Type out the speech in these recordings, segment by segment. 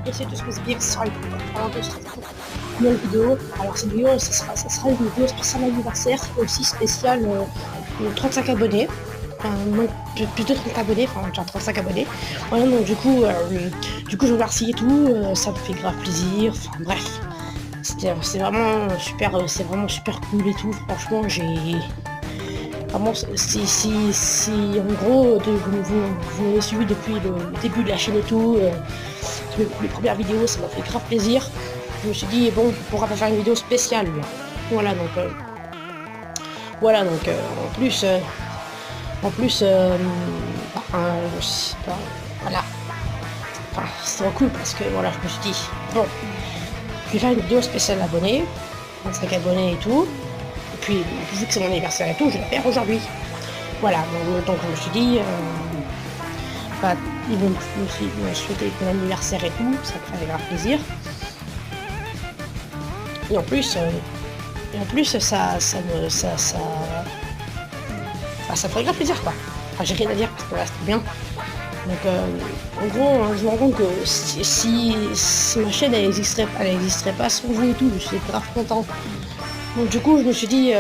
et c'est tout ce que je dis que ce sera une nouvelle vidéo. Alors cette vidéo, ça sera une vidéo spéciale anniversaire, aussi spéciale 35 abonnés. Enfin, non, plutôt 30 abonnés, enfin genre 35 abonnés. Voilà, donc du coup je vous remercie et tout, ça me fait grave plaisir, enfin bref. C'est vraiment super cool et tout, franchement j'ai... Vraiment, si en gros vous m'avez suivi depuis le début de la chaîne et tout, mes premières vidéos, ça m'a fait grave plaisir. Je me suis dit bon, pourquoi pas faire une vidéo spéciale là. Voilà donc en plus voilà, enfin c'est trop cool parce que voilà, je me suis dit bon, je vais faire une vidéo spéciale abonnés, 25 abonnés et tout. Et puis vu que c'est mon anniversaire et tout, je vais la faire aujourd'hui. Voilà, donc je me suis dit, ils vont me souhaiter bon anniversaire et tout, ça me fait grave plaisir. Et en plus, ça me ferait grave plaisir quoi. Enfin, j'ai rien à dire parce que là c'est bien. Donc en gros, je me rends compte que si ma chaîne elle existerait pas sans vous et tout, je suis grave content. Donc du coup, je me suis dit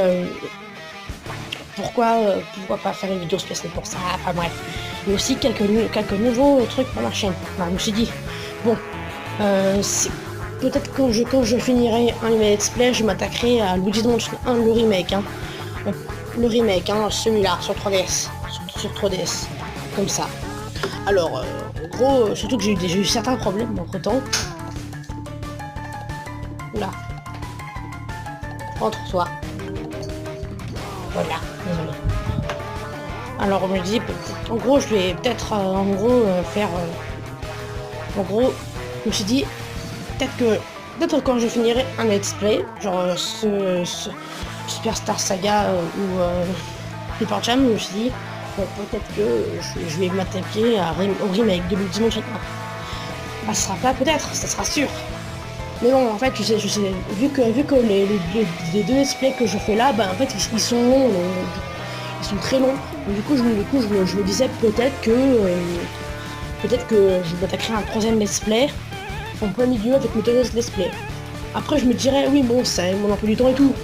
pourquoi pas faire une vidéo spéciale pour ça, enfin bref. Il y a aussi quelques nouveaux trucs pour ma chaîne. Enfin, je me suis dit, bon, peut-être quand je finirai un let's play, je m'attaquerai à Luigi's Mansion 1, le remake, celui-là, sur 3DS, sur 3DS, comme ça. Alors, en gros, surtout que j'ai eu certains problèmes entre temps. Oula. Entre-toi. Voilà, désolé. Alors on me dit, en gros je vais peut-être faire... en gros, je me suis dit, peut-être quand je finirai un let's play, genre ce Superstar Saga ou Hyper Jam, je me suis dit, bon, peut-être que je vais m'attaquer au remake de Luigi's Mansion 1. Ah, ça sera pas peut-être, ça sera sûr. Mais bon, en fait, je sais, vu que les deux let's play que je fais là, bah en fait ils sont longs, ils sont très longs. Donc, du coup, je me disais peut-être que je m'attaquerai à un troisième let's play en plein milieu avec mes deux let's play. Après, je me dirais oui, bon, ça mon emploi du temps et tout.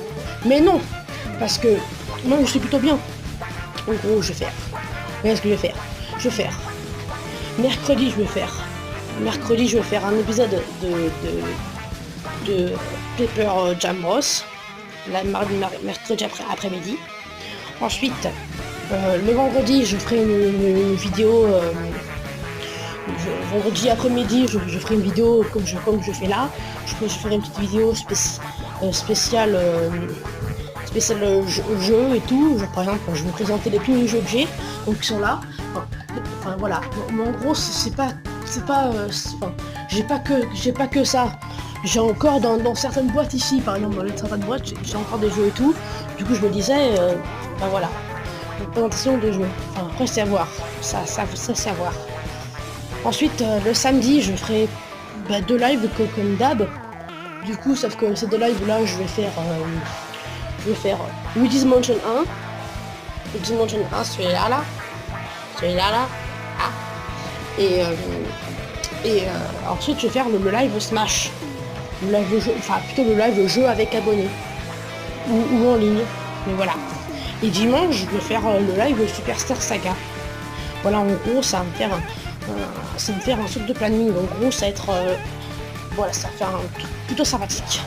Mais non, parce que moi, je suis plutôt bien. En gros, je vais faire. Voyez ce que je vais faire. Je vais faire. Mercredi, je vais faire un épisode de Paper Jam Bros. Mercredi après-midi. Ensuite, le vendredi, je ferai une vidéo. Vendredi après-midi, je ferai une vidéo comme je fais là. Je ferai une petite vidéo spéciale jeu et tout. Genre, par exemple, je vais vous présenter tous les jeux que j'ai, donc qui sont là. Enfin voilà. Mais en gros, j'ai pas que ça. J'ai encore dans certaines boîtes ici, par exemple dans certaines boîtes, j'ai encore des jeux et tout. Du coup, je me disais, ben voilà, une présentation de jeux. Enfin, après, c'est à voir. Ça c'est à voir. Ensuite, le samedi, je ferai deux lives comme d'hab. Du coup, sauf que ces deux lives là, je vais faire Luigi's Mansion 1. Luigi's Mansion 1, celui-là là. Ah. Et ensuite, je vais faire le live Smash. Le live jeu, enfin plutôt le live jeu avec abonnés. Ou en ligne. Mais voilà. Et dimanche, je vais faire le live Superstar Saga. Voilà, en gros, ça va me faire un truc de planning. En gros, ça va être... voilà, ça va faire un truc plutôt sympathique.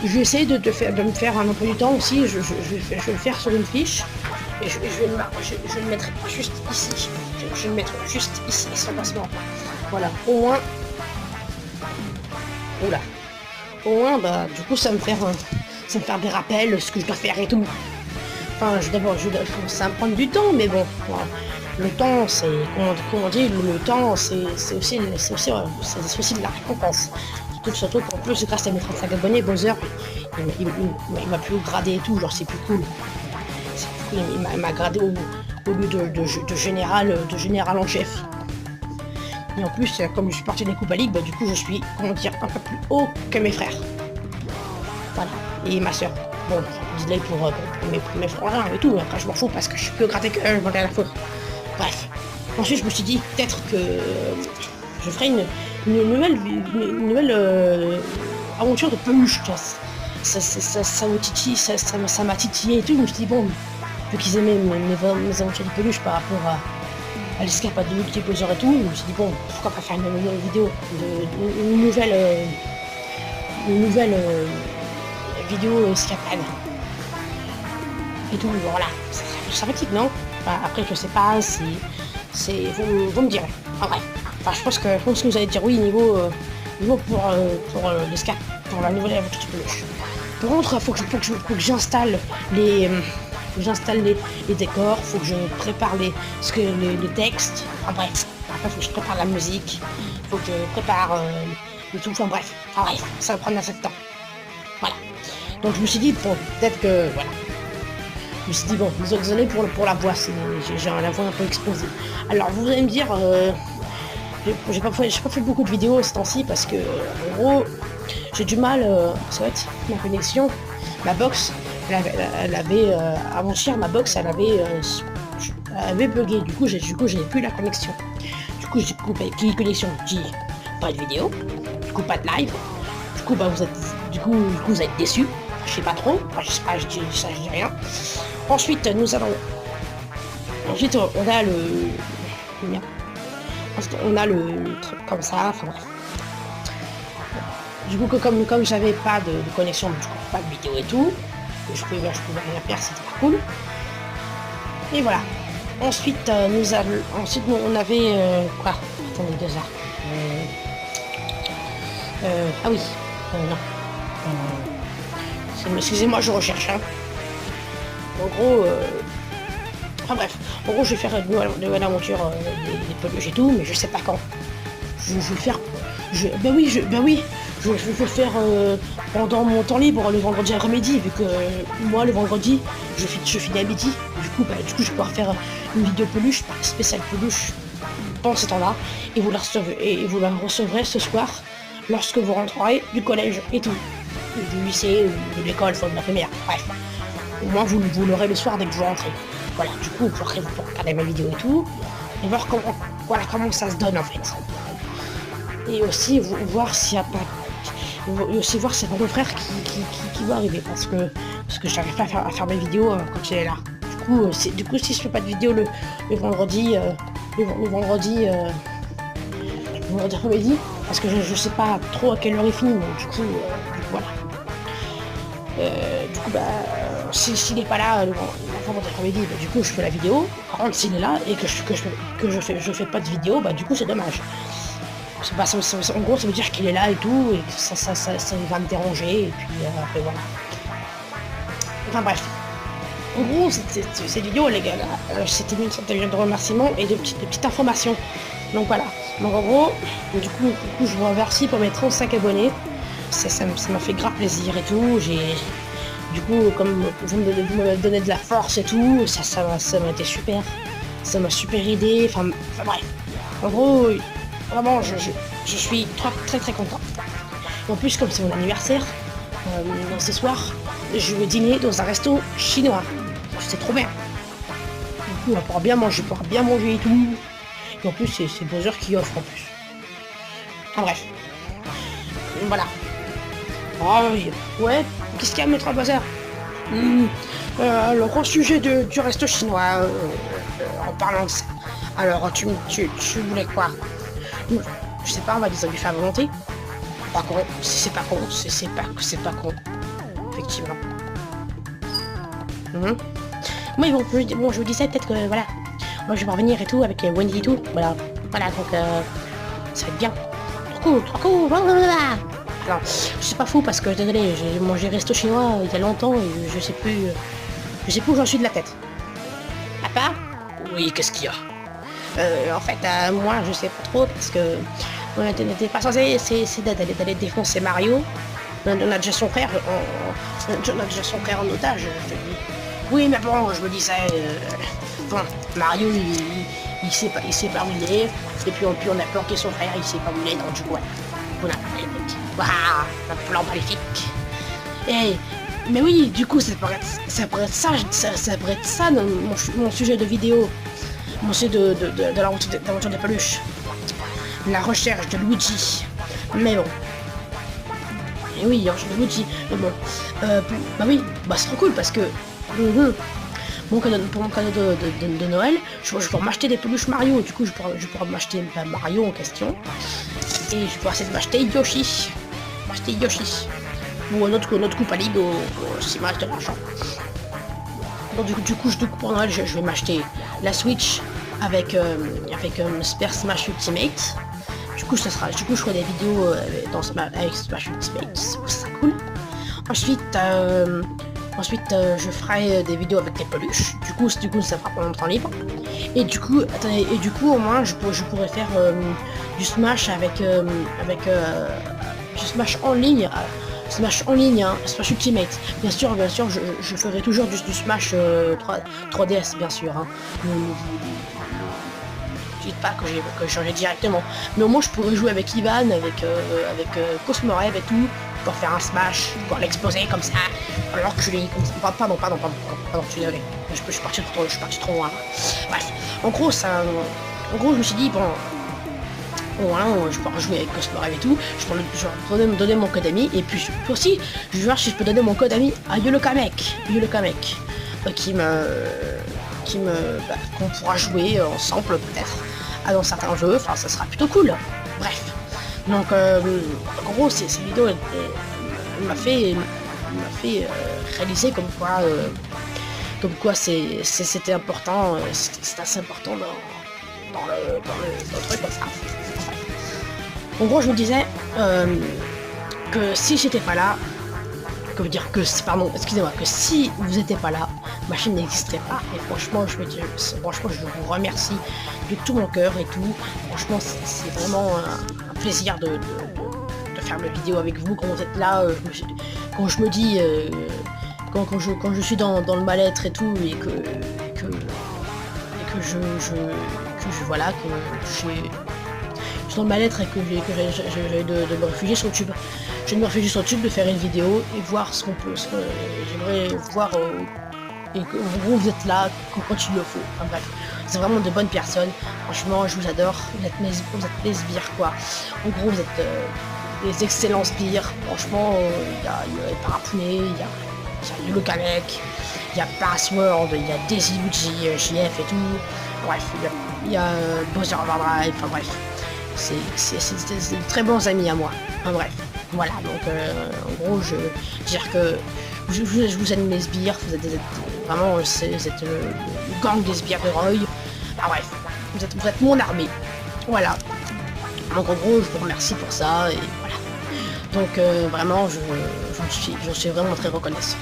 Je vais essayer de me faire un emploi du temps aussi. Je vais le faire sur une fiche. Et je vais le mettre juste ici. Je vais le mettre juste ici, sans passement. Voilà, au moins... Oula. Au moins, bah, du coup, ça va me faire des rappels, ce que je dois faire et tout. Enfin, ça va me prendre du temps, mais bon, voilà. Le temps, c'est, comment on dit, le temps, c'est aussi de la récompense. Surtout qu'en plus, grâce à mes 35 abonnés, Bowser, il m'a plus gradé et tout, genre c'est plus cool. Il m'a gradé au lieu de général en chef. Et en plus, comme je suis parti des Coupa League, bah du coup je suis, comment dire, un peu plus haut que mes frères. Voilà. Et ma soeur. Bon, je dis pour mes frangins et tout, après je m'en fous parce que je peux gratter que eux, à la fois. Bref. Ensuite je me suis dit peut-être que je ferai une nouvelle aventure de peluche, tu vois. Ça me titille, ça m'a titillé et tout. Je me suis dit, bon, vu qu'ils aimaient mes aventures de peluche par rapport à l'escapade de multiplaisir et tout, je me suis dit, bon, pourquoi pas faire une nouvelle vidéo, une nouvelle vidéo escapade et tout, voilà. C'est sympathique, non? Enfin, après, je sais pas si vous me direz. En vrai. Enfin, je pense que vous allez dire oui niveau pour l'escape, pour la nouvelle aventure de peluche. Par contre, faut que j'installe les décors, faut que je prépare les textes. Enfin bref, après faut que je prépare la musique, faut que je prépare le tout. Enfin bref, ça va prendre assez de temps. Voilà. Donc je me suis dit bon, peut-être que voilà. Je me suis dit bon, désolé pour la voix, j'ai la voix un peu exposée. Alors vous allez me dire, j'ai pas fait beaucoup de vidéos ce temps-ci parce que en gros j'ai du mal, ça va être ma connexion, ma box, elle avait avant-hier ma box elle avait bugué, du coup j'ai plus la connexion. Du coup j'ai coupé qui connexion, j'ai pas de vidéo, du coup pas de live, du coup bah vous êtes déçus. Je sais pas trop, enfin, je sais pas, je dis rien. Ensuite, on a le truc comme ça, enfin bref. Du coup, comme j'avais pas de connexion, du coup, pas de vidéo et tout, je pouvais rien faire, c'était pas cool. Et voilà. Ensuite, on avait quoi? Attendez 2 heures. Ah oui, non. Excusez-moi, je recherche. Hein. En gros, enfin bref, en gros, je vais faire une nouvelle aventure des peluches et tout, mais je sais pas quand. Je vais le faire. Ben oui, je vais le faire pendant mon temps libre, le vendredi après-midi, vu que moi, le vendredi, je finis à midi. Du coup, je vais pouvoir faire une vidéo peluche, spéciale peluche, pendant ce temps-là, et vous la recevrez ce soir, lorsque vous rentrerez du collège et tout. Du lycée, de l'école, de la primaire, bref. Au moins vous l'aurez le soir dès que vous rentrez. Voilà, du coup, vous pourrez regarder ma vidéo et tout, et voir comment ça se donne en fait. Et aussi voir s'il y a pas... Et aussi voir s'il y a pas mon frère qui va arriver, parce que j'arrive pas à faire mes vidéos quand il est là. Du coup, si je fais pas de vidéo le vendredi après-midi, parce que je sais pas trop à quelle heure il finit, donc du coup, voilà. Du coup, s'il n'est pas là le vendredi après-midi, du coup, je fais la vidéo. Par contre, s'il est là et que je fais pas de vidéo, du coup, c'est dommage. En gros, ça veut dire qu'il est là et tout, et ça va me déranger, et puis après, voilà. Enfin, bref. En gros, cette vidéo, les gars, c'était une sorte de remerciements et de petites informations. Donc voilà. Donc en gros, du coup je vous remercie pour mes 35 abonnés. Ça m'a fait grave plaisir et tout. Du coup, comme vous me donnez de la force et tout, ça m'a été super. Ça m'a super aidé. Enfin bref. En gros, vraiment, je suis très très content. En plus, comme c'est mon anniversaire, ce soir, je vais dîner dans un resto chinois. C'est trop bien. Du coup, on pourra bien manger et tout. Et en plus, c'est Bowser qui offre en plus. En bref. Voilà. Oh, ouais, qu'est-ce qu'il y a, maître Bowser? Le gros sujet du resto chinois, en parlant de ça. Alors, tu voulais quoi? Je sais pas, on va dire lui faire volonté. Pas con, c'est pas con, c'est pas con. Effectivement. Oui, bon, je vous disais peut-être que, voilà. Moi, je vais revenir et tout, avec Wendy et tout. Voilà, donc, ça va être bien. Trop cool, blablabla. Alors, c'est pas fou parce que, désolé, j'ai mangé resto chinois il y a longtemps et je sais plus où j'en suis de la tête. Papa? Oui, qu'est-ce qu'il y a? En fait, moi, je sais pas trop parce que on n'était pas censé essayer d'aller défoncer Mario. On a déjà son frère, en otage. Oui, mais bon, je me disais, bon, Mario, il sait pas où il est, et puis on a planqué son frère, il sait pas où il est, donc du coup, ouais, on a un plan maléfique. Mais oui, du coup, ça pourrait être ça, mon sujet de vidéo, mon sujet de l'aventure des peluches. la recherche de Luigi. Mais bon. Et oui, la recherche de Luigi. Mais bon. Bah oui, bah c'est trop cool parce que... pour mon cadeau de Noël, je vais m'acheter des peluches Mario. Du coup, je pourrais m'acheter Mario en question. Et je pourrais essayer de m'acheter Yoshi. Ou notre coupe à Lego, si mal de l'argent. Donc du coup, pour Noël, je vais m'acheter la Switch avec Super Smash Ultimate. Du coup, je ferai des vidéos avec Smash Ultimate, c'est cool. Ensuite, je ferai des vidéos avec des peluches. Du coup, ça fera pendant mon temps libre. Et du coup, au moins, je pourrais faire du Smash du Smash en ligne. Smash en ligne, hein, Smash Ultimate. Bien sûr, je ferai toujours du Smash 3DS, bien sûr. Hein. Dites pas que j'ai changé directement. Mais au moins, je pourrais jouer avec Ivan, avec Cosmorev et tout, pour faire un Smash, pour l'exploser comme ça, pour l'enculer comme ça. Pardon, je suis désolé. Je suis parti trop loin. Bref, en gros, je me suis dit, bon, voilà, je peux rejouer avec Cosmorev et tout, je peux donner mon code ami, et puis aussi, je vais voir si je peux donner mon code ami à Yolokamek, qu'on pourra jouer ensemble peut-être dans certains jeux, enfin ça sera plutôt cool. Bref, donc en gros cette vidéo elle m'a fait réaliser comme quoi c'était important, c'était assez important dans le truc comme ça. En gros, je me disais que si j'étais pas là, que si vous n'étiez pas là, ma chaîne n'existerait pas. Et franchement, je vous remercie de tout mon cœur et tout. Franchement, c'est vraiment un plaisir de faire mes vidéos avec vous quand vous êtes là. Quand je me dis, quand je suis dans le mal-être et tout, et que je suis dans le mal-être et que j'ai de me réfugier sur YouTube. Je vais me réfugier sur YouTube, de faire une vidéo et voir ce qu'on peut. J'aimerais voir et que vous êtes là quand il le faut. Enfin, bref, c'est vraiment de bonnes personnes. Franchement, je vous adore. Vous êtes des sbires quoi. En gros, vous êtes des excellents sbires. Franchement, il y a Parapounet, il y a Yolokamek, il y a Password, il y a Desiluigi, JF et tout. Bref, il y a Bowser Overdrive. Enfin bref. C'est de très bons amis à moi. Enfin, bref, voilà, donc en gros, je veux dire que je vous aime les sbires, vous êtes vraiment, vous êtes le gang des sbires de Roy. Ah bref, vous êtes mon armée. Voilà. Donc en gros, je vous remercie pour ça, et voilà. Donc vraiment, je suis vraiment très reconnaissant.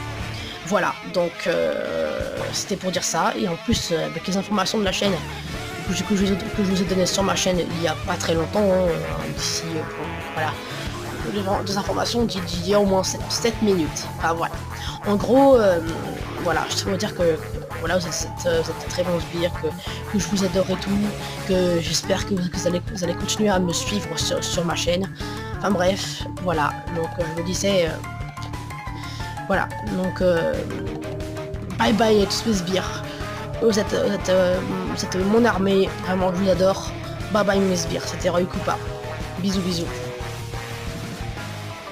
Voilà, donc c'était pour dire ça, et en plus, avec les informations de la chaîne, que je vous ai donné sur ma chaîne il y a pas très longtemps, d'ici, voilà, des informations d'il y a au moins 7 minutes, enfin voilà. En gros, voilà, je tiens à dire que voilà, vous êtes des très bons sbires, que je vous adore et tout, que j'espère que vous allez continuer à me suivre sur ma chaîne. Enfin bref, voilà, donc je me disais, voilà, donc bye bye à tous mes sbires. Vous êtes mon armée, vraiment je vous adore. Bye bye mes sbires, c'était Roy Koopa. Bisous bisous.